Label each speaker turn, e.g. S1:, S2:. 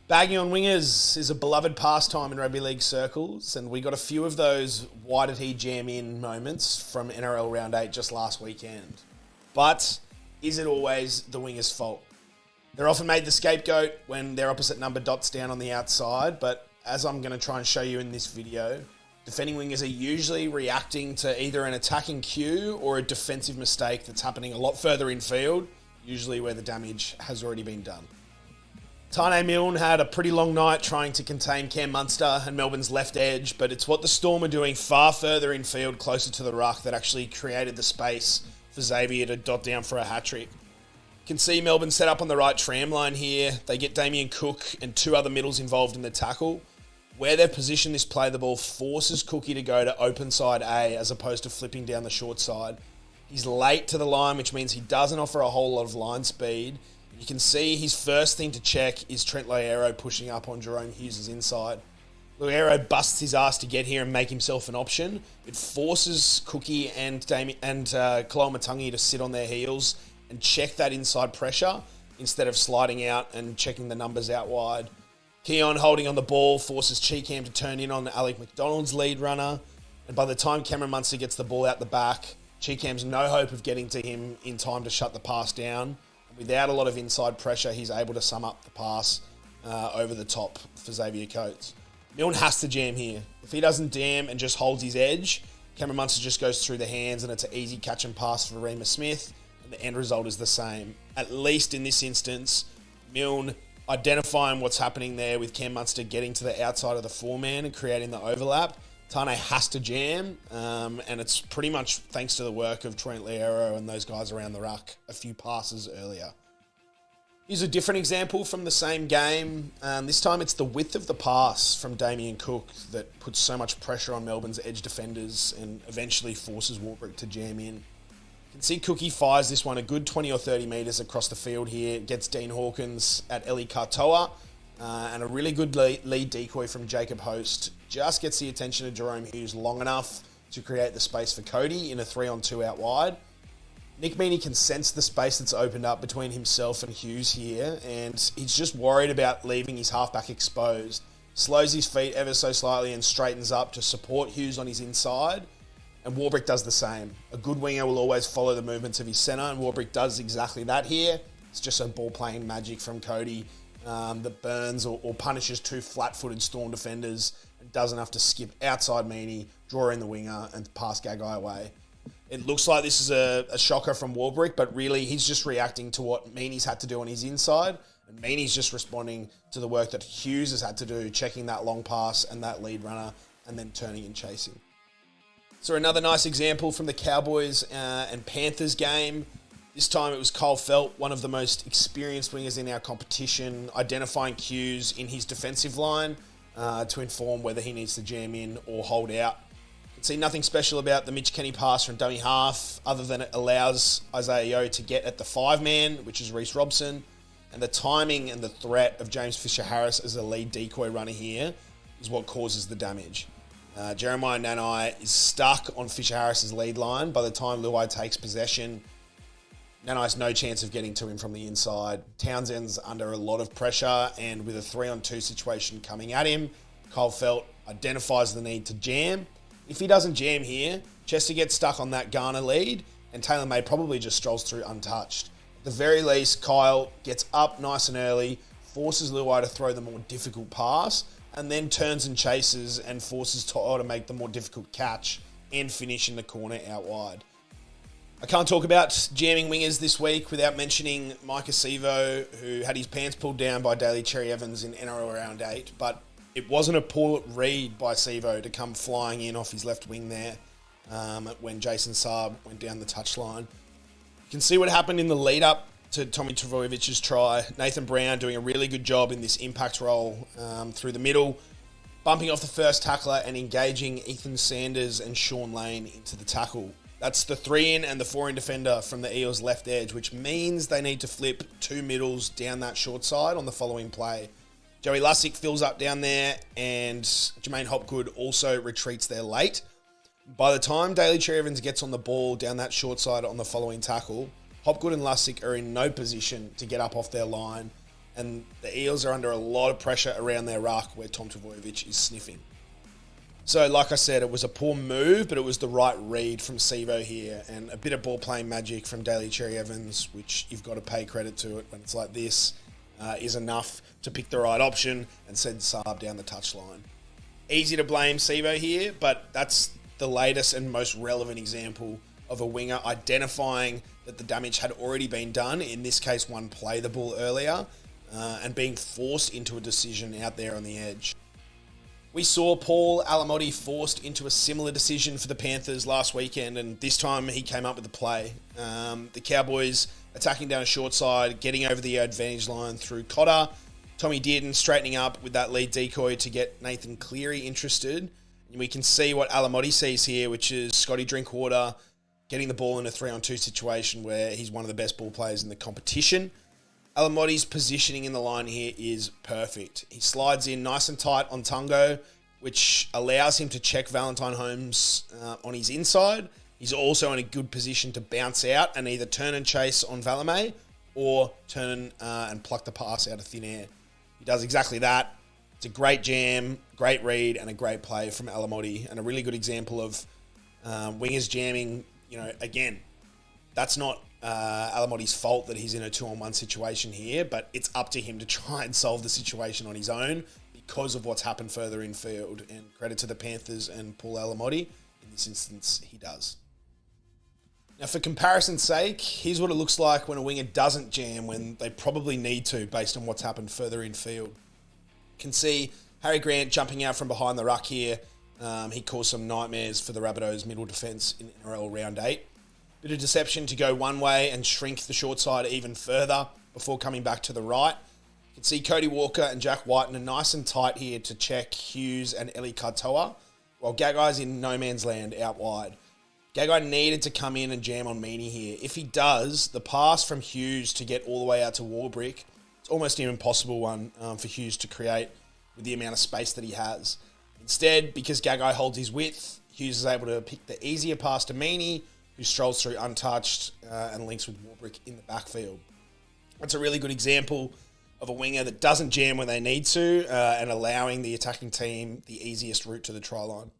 S1: Bagging on wingers is a beloved pastime in rugby league circles, and we got a few of those why did he jam in moments from NRL Round 8 just last weekend. But is it always the winger's fault? They're often made the scapegoat when their opposite number dots down on the outside, but as I'm going to try and show you in this video, defending wingers are usually reacting to either an attacking cue or a defensive mistake that's happening a lot further infield, usually where the damage has already been done. Taane Milne had a pretty long night trying to contain Cam Munster and Melbourne's left edge, but it's what the Storm are doing far further infield, closer to the ruck, that actually created the space for Xavier to dot down for a hat-trick. You can see Melbourne set up on the right tram line here. They get Damien Cook and two other middles involved in the tackle. Where they've positioned this play, the ball forces Cookie to go to open side A as opposed to flipping down the short side. He's late to the line, which means he doesn't offer a whole lot of line speed. You can see his first thing to check is Trent Loiero pushing up on Jerome Hughes' inside. Loiero busts his ass to get here and make himself an option. It forces Cookie and Koloamatangi to sit on their heels and check that inside pressure instead of sliding out and checking the numbers out wide. Keon holding on the ball forces Cheekham to turn in on Alec McDonald's lead runner. And by the time Cameron Munster gets the ball out the back, Cheekham's no hope of getting to him in time to shut the pass down. Without a lot of inside pressure, he's able to sum up the pass over the top for Xavier Coates. Milne has to jam here. If he doesn't jam and just holds his edge, Cameron Munster just goes through the hands and it's an easy catch and pass for Reema Smith, and the end result is the same. At least in this instance, Milne identifying what's happening there with Cam Munster getting to the outside of the four-man and creating the overlap. Taane has to jam, and it's pretty much thanks to the work of Trent Loiero and those guys around the ruck a few passes earlier. Here's a different example from the same game. This time it's the width of the pass from Damien Cook that puts so much pressure on Melbourne's edge defenders and eventually forces Warbrick to jam in. You can see Cookie fires this one a good 20 or 30 metres across the field here, gets Dean Hawkins at Eli Katoa, and a really good lead decoy from Jacob Host just gets the attention of Jerome Hughes long enough to create the space for Cody in a 3-on-2 out wide. Nick Meaney can sense the space that's opened up between himself and Hughes here, and he's just worried about leaving his halfback exposed. Slows his feet ever so slightly and straightens up to support Hughes on his inside, and Warbrick does the same. A good winger will always follow the movements of his centre, and Warbrick does exactly that here. It's just a ball-playing magic from Cody that burns or punishes two flat-footed Storm defenders and does enough to skip outside Meaney, draw in the winger, and pass Gagai away. It looks like this is a shocker from Warbrick, but really he's just reacting to what Meaney's had to do on his inside, and Meaney's just responding to the work that Hughes has had to do, checking that long pass and that lead runner, and then turning and chasing. So another nice example from the Cowboys and Panthers game. This time it was Cole Felt, one of the most experienced wingers in our competition, identifying cues in his defensive line to inform whether he needs to jam in or hold out. You can see nothing special about the Mitch Kenny pass from dummy half, other than it allows Isaiah Yeo to get at the five-man, which is Reece Robson, and the timing and the threat of James Fisher-Harris as a lead decoy runner here is what causes the damage. Jeremiah Nanai is stuck on Fisher-Harris's lead line. By the time Luai takes possession, Nanai's no chance of getting to him from the inside. Townsend's under a lot of pressure, and with a 3-on-2 situation coming at him, Cole Felt identifies the need to jam. If he doesn't jam here, Chester gets stuck on that Garner lead, and Taylor May probably just strolls through untouched. At the very least, Kyle gets up nice and early, forces Luai to throw the more difficult pass, and then turns and chases and forces To'o to make the more difficult catch and finish in the corner out wide. I can't talk about jamming wingers this week without mentioning Mike Acevo, who had his pants pulled down by Daly Cherry Evans in NRL Round 8, but it wasn't a poor read by Acevo to come flying in off his left wing there when Jason Saab went down the touchline. You can see what happened in the lead-up to Tommy Trbojević's try. Nathan Brown doing a really good job in this impact role through the middle, bumping off the first tackler and engaging Ethan Sanders and Sean Lane into the tackle. That's the 3-in and the 4-in defender from the Eels' left edge, which means they need to flip two middles down that short side on the following play. Joey Lussick fills up down there, and Jermaine Hopgood also retreats there late. By the time Daly Cherry Evans gets on the ball down that short side on the following tackle, Hopgood and Lussick are in no position to get up off their line, and the Eels are under a lot of pressure around their ruck where Tom Trbojevic is sniffing. So, like I said, it was a poor move, but it was the right read from Sivo here, and a bit of ball-playing magic from Daly Cherry-Evans, which you've got to pay credit to it when it's like this, is enough to pick the right option and send Saab down the touchline. Easy to blame Sivo here, but that's the latest and most relevant example of a winger identifying that the damage had already been done, in this case one play the ball earlier, and being forced into a decision out there on the edge. We saw Paul Alamotti forced into a similar decision for the Panthers last weekend, and this time he came up with the play. The Cowboys attacking down a short side, getting over the advantage line through Cotter. Tommy Dearden straightening up with that lead decoy to get Nathan Cleary interested. And we can see what Alamotti sees here, which is Scotty Drinkwater getting the ball in a 3-on-2 situation where he's one of the best ball players in the competition. Alamotti's positioning in the line here is perfect. He slides in nice and tight on Tungo, which allows him to check Valentine Holmes on his inside. He's also in a good position to bounce out and either turn and chase on Valame or turn and pluck the pass out of thin air. He does exactly that. It's a great jam, great read, and a great play from Alamotti, and a really good example of wingers jamming. Again, that's not Alamotti's fault that he's in a 2-on-1 situation here, but it's up to him to try and solve the situation on his own because of what's happened further in field. And credit to the Panthers and Paul Alamotti. In this instance, he does. Now, for comparison's sake, here's what it looks like when a winger doesn't jam when they probably need to based on what's happened further in field. You can see Harry Grant jumping out from behind the ruck here. He caused some nightmares for the Rabbitohs middle defence in NRL Round 8. Bit of deception to go one way and shrink the short side even further before coming back to the right. You can see Cody Walker and Jack Whiten are nice and tight here to check Hughes and Eli Katoa, while Gagai's in no man's land out wide. Gagai needed to come in and jam on Meaney here. If he does, the pass from Hughes to get all the way out to Warbrick, it's almost an impossible one for Hughes to create with the amount of space that he has. Instead, because Gagai holds his width, Hughes is able to pick the easier pass to Meaney, who strolls through untouched and links with Warbrick in the backfield. That's a really good example of a winger that doesn't jam when they need to and allowing the attacking team the easiest route to the try line.